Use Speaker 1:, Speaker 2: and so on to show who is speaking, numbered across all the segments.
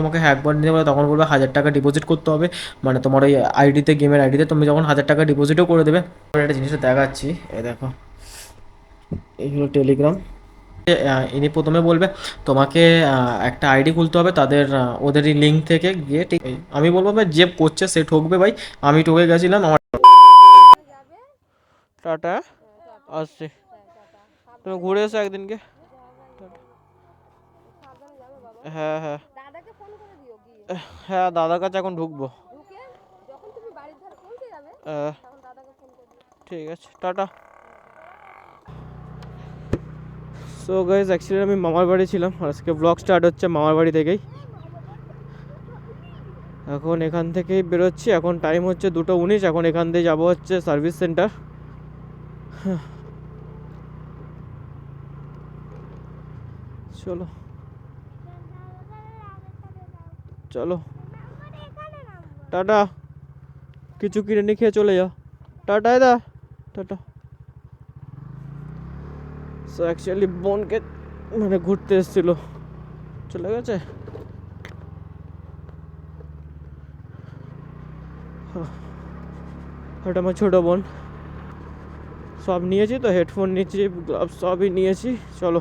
Speaker 1: তোমাকে হ্যাক করে নিতে বলে তখন বলবে 1000 টাকা ডিপোজিট করতে হবে, মানে তোমার ওই আইডিতে, গেমের আইডিতে তুমি যখন 1000 টাকা ডিপোজিটও করে দেবে। একটা জিনিসটা দেখাচ্ছি, এই দেখো, এই হলো টেলিগ্রাম। ইনি প্রথমে বলবে তোমাকে একটা আইডি খুলতে হবে তাদের, ওদেরই লিঙ্ক থেকে গিয়ে, ঠিক আমি বলবো ভাই যে করছে সে ঠকবে ভাই, আমি ঠকে গেছিলাম আমার। টাটা, আসছি, তুমি ঘুরে এসো একদিনকে। হ্যাঁ হ্যাঁ হ্যাঁ, দাদার কাছে এখন ঢুকবো। ঠিক আছে, টাটা। সো গাইজ, অ্যাকচুয়ালি আমি মামার বাড়ি ছিলাম, আজকে ব্লগ স্টার্ট হচ্ছে মামার বাড়ি থেকেই। এখন এখান থেকেই বেরোচ্ছি, এখন টাইম হচ্ছে 2:19, এখন এখান থেকে যাবো হচ্ছে সার্ভিস সেন্টার। চলো চলো, টাটা। কিছু কিনে নিয়ে খেয়ে চলে যাও। টাটা দা, টাটা। সো অ্যাকচুয়ালি বোনকে মানে ঘুরতে এসেছিলো, চলে গেছে। ওটা আমার ছোটো বোন। সব নিয়েছি তো, হেডফোন নিয়েছি, গ্লাভস সবই নিয়েছি। চলো,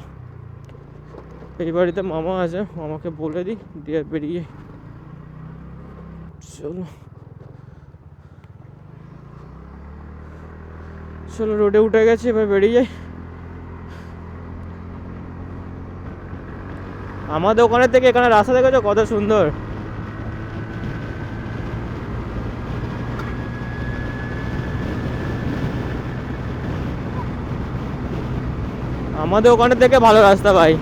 Speaker 1: এই বাড়িতে মামা আছে, মামাকে বলে দিই, দিয়ে বেরিয়ে। চলো চলো, রোডে উঠে গেছি, এবার বেরিয়ে যাই। আমাদের ওখানের থেকে এখানে রাস্তা দেখেছো কত সুন্দর। আমাদের ওখানের থেকে ভালো রাস্তা ভাই।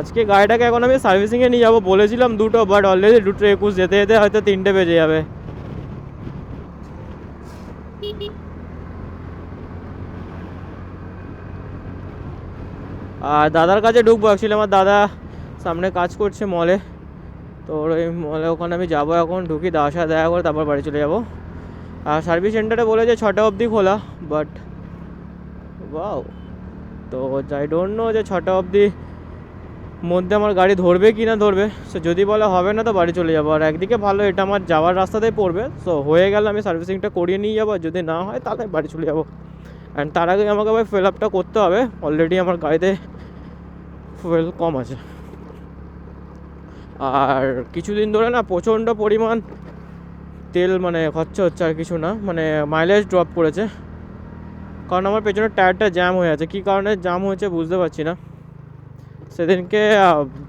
Speaker 1: আজকে গাড়িটাকে এখন আমি সার্ভিসিংয়ে নিয়ে যাবো, বলেছিলাম 2টো, বাট অলরেডি 2:21, যেতে যেতে হয়তো 3টে বেজে যাবে। আর দাদার কাছে ঢুকবো, অ্যাকচুয়ালি আমার দাদা সামনে কাজ করছে মলে, তো ওই মলে ওখানে আমি যাবো, এখন ঢুকি, দাদার সাথে দেখা করে তারপর বাড়ি চলে যাবো। আর সার্ভিস সেন্টারে বলেছে 6টা অবধি খোলা, বাট ওয়াও, তো আই ডোন্ট নো যে 6টা অবধি মধ্যে আমার গাড়ি ধরবে কি না ধরবে। সো যদি বলে হবে না তো বাড়ি চলে যাবো। আর একদিকে ভালো, এটা আমার যাওয়ার রাস্তাতেই পড়বে, সো হয়ে গেলে আমি সার্ভিসিংটা করিয়ে নিয়ে যাবো, যদি না হয় তাহলে বাড়ি চলে যাবো। অ্যান্ড তার আগে আমাকে আবার ফিল আপটা করতে হবে, অলরেডি আমার গাড়িতে ফুয়েল কম আছে। আর কিছুদিন ধরে না প্রচণ্ড পরিমাণ তেল মানে খরচা হচ্ছে, আর কিছু না, মানে মাইলেজ ড্রপ করেছে, কারণ আমার পেছনের টায়ারটা জ্যাম হয়ে আছে। কী কারণে জ্যাম হয়েছে বুঝতে পারছি না। সেদিনকে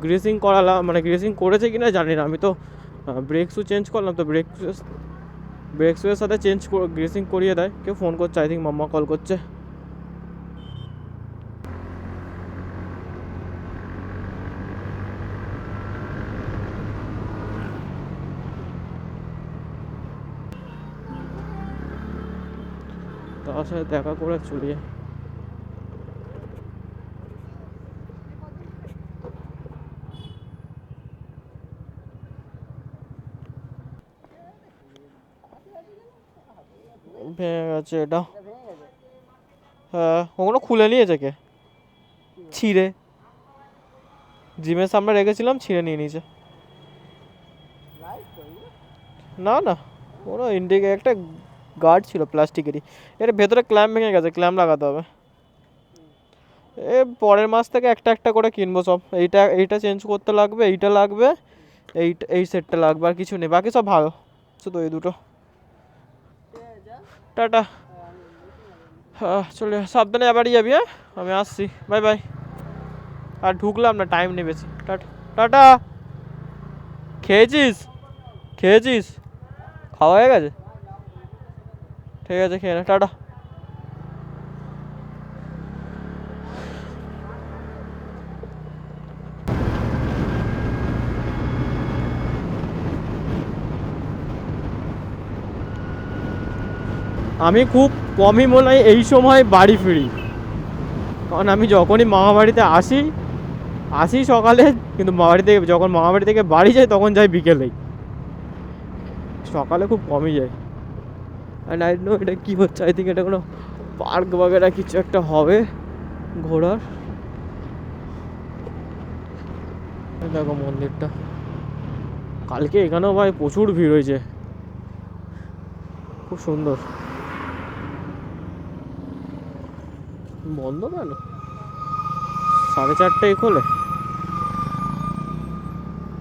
Speaker 1: গ্রিসিং করালাম, মানে গ্রিসিং করেছে কি না জানি না, আমি তো ব্রেক শু চেঞ্জ করলাম, তো ব্রেক শুয়ের সাথে গ্রিসিং করিয়ে দেয়। কেউ ফোন করছে, আই থিঙ্ক মাম্মা কল করছে। তার সাথে দেখা করে চলিয়ে ভেঙে গেছে এটা। হ্যাঁ, ওগুলো খুলে নিয়েছে কে? ছিঁড়ে, জিমের সামনে রেখেছিলাম, ছিঁড়ে নিয়ে নিয়েছে। না না, ওরা ইন্ডিকে একটা গার্ড ছিল প্লাস্টিকেরই, এর ভেতরে ক্ল্যাম্প ভেঙে গেছে, ক্ল্যাম্প লাগাতে হবে। এ পরের মাস থেকে একটা একটা করে কিনবো সব। এইটা চেঞ্জ করতে লাগবে, এইটা লাগবে, এই সেটটা লাগবে, আর কিছু নেই, বাকি সব ভালো, শুধু এই দুটো। টাটা। হ্যাঁ চলে সাবধানে বাড়ি যাবি, হ্যাঁ আমি আসছি, বাই বাই। আর ঢুকলাম না, টাইম নেই বেশি। Tata tata. খেয়েছিস? খেয়েছিস? খাওয়া হয়ে গেছে? ঠিক আছে, খেয়ে নে, টাটা। আমি খুব কমই মনে হয় এই সময় বাড়ি ফিরি, কারণ আমি যখনই মামা বাড়িতে আসি আসি সকালে, কিন্তু যখন মামা বাড়ি থেকে বাড়ি যাই তখন যাই বিকেলেই, সকালে খুব কমই যাই। অ্যান্ড আই এটা কী হচ্ছে, আই থিঙ্ক এটা কোনো পার্ক বাগেরা কিছু একটা হবে ঘোরার। এই দেখো মন্দিরটা, কালকে এখানেও ভাই প্রচুর ভিড় হয়েছে, খুব সুন্দর। বন্ধ কেন? 4:30টায় খোলে,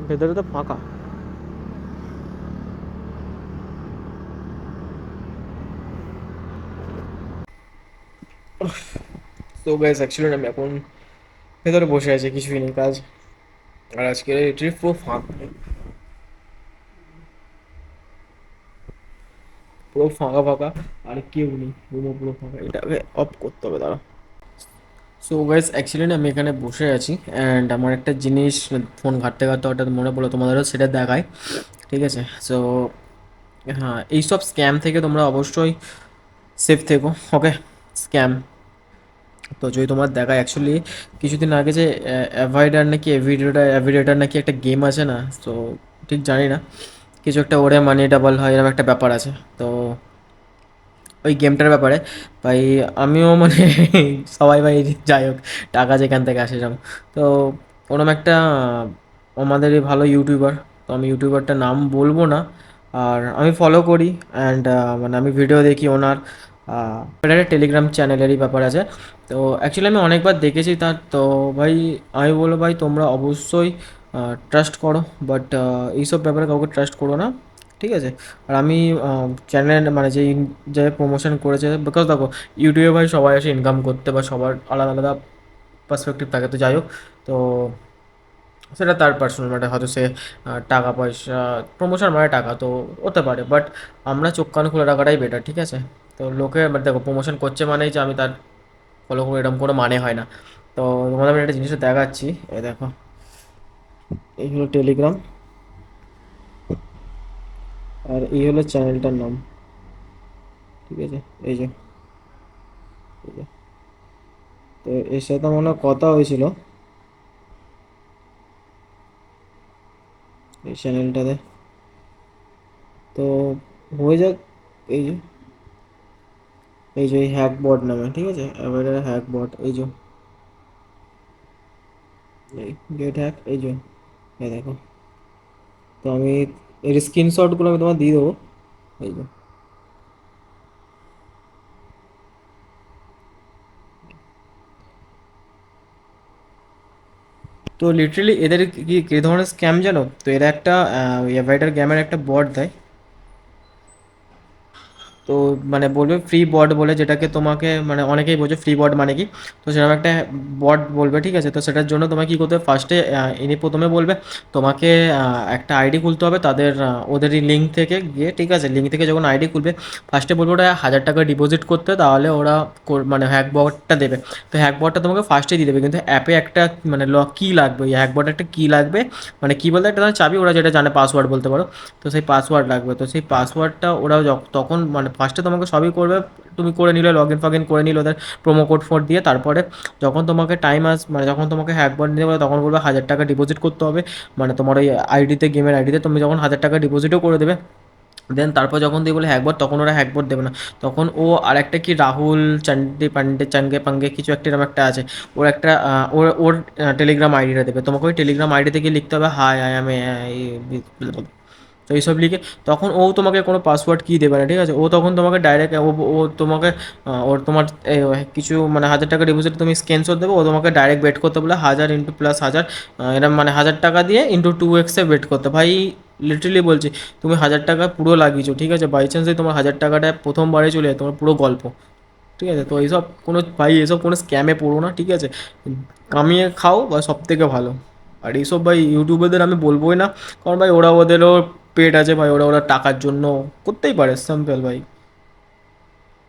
Speaker 1: ভেতরে তো ফাঁকা। তো গাইস অ্যাকচুয়ালি আমি এখন ভেতরে বসে আছি, কিছুই নেই কাজ। আর আজকে ট্রিপ পুরো ফাঁকা, পুরো ফাঁকা ফাঁকা, আর কেউ নেই, রুমও পুরো ফাঁকা। এটাকে অফ করতে হবে, দাঁড়া। সো গাইস অ্যাকচুয়ালি না আমি এখানে বসে আছি, অ্যান্ড আমার একটা জিনিস ফোন ঘাঁটতে ঘাঁটতে হঠাৎ মনে পড়লো তোমাদেরও সেটা দেখায়, ঠিক আছে? সো হ্যাঁ, এইসব স্ক্যাম থেকে তোমরা অবশ্যই সেফ থেকো, ওকে? স্ক্যাম, তো যদি তোমার দেখায় অ্যাকচুয়ালি কিছুদিন আগে যে অ্যাভয়েডার নাকি অ্যাভিডেটার নাকি একটা গেম আছে না, তো ঠিক জানি না, কিছু একটা ওরে মানি ডাবল হয় এরকম একটা ব্যাপার আছে। তো ওই গেমটার ব্যাপারে ভাই আমিও মানে সবাই ভাই যাই হোক, টাকা যেখান থেকে আসে যাও। তো ওরম একটা আমাদেরই ভালো ইউটিউবার, তো আমি ইউটিউবারটার নাম বলবো না, আর আমি ফলো করি, অ্যান্ড মানে আমি ভিডিও দেখি ওনার, এটা একটা টেলিগ্রাম চ্যানেলেরই ব্যাপার আছে। তো অ্যাকচুয়ালি আমি অনেকবার দেখেছি তার, তো ভাই আমি বলবো ভাই তোমরা অবশ্যই ট্রাস্ট করো, বাট এইসব ব্যাপারে কাউকে ট্রাস্ট করো না, ঠিক আছে? আর আমি চ্যানেল মানে যে যে প্রমোশন করেছে, বিকজ দেখো ইউটিউবে ভাই সবাই এসে ইনকাম করতে বা সবার আলাদা আলাদা পার্সপেক্টিভ থাকে, তো যাই হোক। তো সেটা তার পার্সোনাল ম্যাটার, হয়তো সে টাকা পয়সা, প্রমোশন মানে টাকা তো হতে পারে, বাট আমরা চোখ কান খুলে রাখাটাই বেটার, ঠিক আছে? তো লোকে মানে দেখো প্রমোশন করছে মানেই যে আমি তার ফলো করে, এরকম কোনো মানে হয় না। তো তোমাদের আমি একটা জিনিসটা দেখাচ্ছি, এই দেখো, এই হলো টেলিগ্রাম, আর এই হলো চ্যানেলটার নাম, ঠিক আছে? এই যে, এই যে। তো এর সাথে মনে হয় কথা হয়েছিল এই চ্যানেলটাতে, তো হয়ে যাক। এই যে, এই যে এই হ্যাক বট নামে, ঠিক আছে? অ্যাভয়েডার হ্যাক বট, এই যে, এই গেট হ্যাক, এই যে, এই দেখো। তো আমি এর স্ক্রিনশটগুলো আমি তোমার দিয়ে দেবো, এই যে। তো লিটারালি এদের কি কী ধরনের স্ক্যাম জানো তো? এরা একটা অ্যাভয়েডার গেমের একটা বট দেয়, তো মানে বলবে ফ্রি বট বলে, যেটাকে তোমাকে মানে অনেকেই বোঝে ফ্রি বট মানে কি। তো সেরকম একটা বট বলবে, ঠিক আছে? তো সেটার জন্য তোমাকে কী করতে হবে, ফার্স্টে ইনি প্রথমে বলবে তোমাকে একটা আইডি খুলতে হবে তাদের, ওদেরই লিঙ্ক থেকে গিয়ে, ঠিক আছে? লিঙ্ক থেকে যখন আইডি খুলবে, ফার্স্টে বলবে ওটা 1,000 টাকা ডিপোজিট করতে, তাহলে ওরা মানে হ্যাক বটটা দেবে। তো হ্যাক বটটা তোমাকে ফার্স্টে দিয়ে দেবে, কিন্তু অ্যাপে একটা মানে কী লাগবে, ওই হ্যাক বটে একটা কী লাগবে, মানে কী বলতে একটা চাবি, ওরা যেটা জানে পাসওয়ার্ড বলতে পারো। তো সেই পাসওয়ার্ড লাগবে, তো সেই পাসওয়ার্ডটা ওরা তখন মানে ফার্স্টে তোমাকে সবই করবে, তুমি করে নিলে, লগ ইন ফগ ইন করে নিলে ওদের প্রোমো কোড ফোড দিয়ে, তারপরে যখন তোমাকে টাইম মানে যখন তোমাকে হ্যাকবার নিতে বলে তখন বলবে 1,000 টাকা ডিপোজিট করতে হবে, মানে তোমার ওই আইডিতে, গেমের আইডিতে তুমি যখন 1,000 টাকা ডিপোজিটও করে দেবে, দেন তারপর যখন দিয়ে বলে হ্যাকবার, তখন ওরা হ্যাকবার দেবে না, তখন ও আর একটা কি রাহুল চাঙ্গে পাঙ্গে কিছু একটা এরকম একটা আছে, ওর একটা ওর টেলিগ্রাম আইডিটা দেবে তোমাকে, ওই টেলিগ্রাম আইডি থেকে লিখতে হবে হাই আই এম তো এইসব লিখে, তখন ও তোমাকে কোনো পাসওয়ার্ড কী দেবে না, ঠিক আছে? ও তখন তোমাকে ডাইরেক্ট ও তোমাকে ওর তোমার কিছু মানে 1,000 টাকা ডিপোজিট তুমি স্ক্যানশট দেবে, ও তোমাকে ডাইরেক্ট বেট করতে বলে 1,000 ইন্টু প্লাস 1,000, এরকম মানে 1,000 টাকা দিয়ে ইন্টু 2x বেট করতে। ভাই লিটারেলি বলছি, তুমি 1,000 টাকা পুরো লাগিয়েছো, ঠিক আছে? বাই চান্সে তোমার 1,000 টাকাটা প্রথমবারে চলে যায়, তোমার পুরো গল্প, ঠিক আছে? তো এইসব কোনো ভাই, এসব কোনো স্ক্যামে পড়ো না, ঠিক আছে? কামিয়ে খাও বা সব থেকে ভালো। আর এইসব ভাই ইউটিউবারদের আমি বলবোই না, কারণ ভাই ওরা ওদেরও পেট আছে ভাই, ওরা ওরা টাকার জন্য করতেই পারে, সিম্পল ভাই।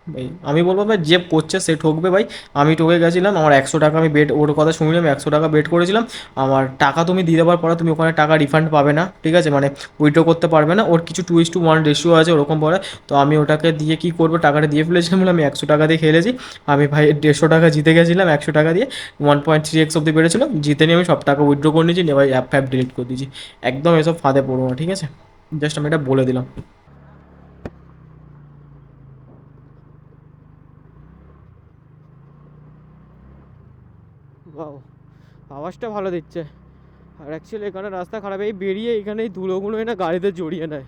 Speaker 1: ভাই আমি বলবো ভাই, যে করছে সে ঠকবে ভাই। আমি ঠকে গেছিলাম, আমার 100 টাকা আমি বেট, ওর কথা শুনলাম, আমি 100 টাকা বেট করেছিলাম, আমার টাকা তুমি দিয়ে দেওয়ার পরে তুমি ওখানে টাকা রিফান্ড পাবে না, ঠিক আছে? মানে উইথড্র করতে পারবে না, ওর কিছু 2:1 রেশিও আছে ওরকম পড়ে। তো আমি ওটাকে দিয়ে কী করবো, টাকাটা দিয়ে ফেলেছিলাম বলে আমি 100 টাকা দিয়ে খেলেছি। আমি ভাই 150 টাকা জিতে গেছিলাম 100 টাকা দিয়ে, 1.3x অব্দি বেড়েছিল, জিতে নিয়ে আমি সব টাকা উইথড্র করে নিয়েছি, নিয়ে ভাই অ্যাপ ফ্যাপ ডিলিট করে দিয়েছি। একদম এসব ফাঁদে পড়বো না, ঠিক আছে? জাস্ট আমি এটা বলে দিলাম। বাহ, আওয়াজটা ভালো দিচ্ছে, আর অ্যাকচুয়ালি এখানে রাস্তা খারাপ, এই বেরিয়ে এখানে এই ধুলোগুলো না গাড়িতে জড়িয়ে নেয়।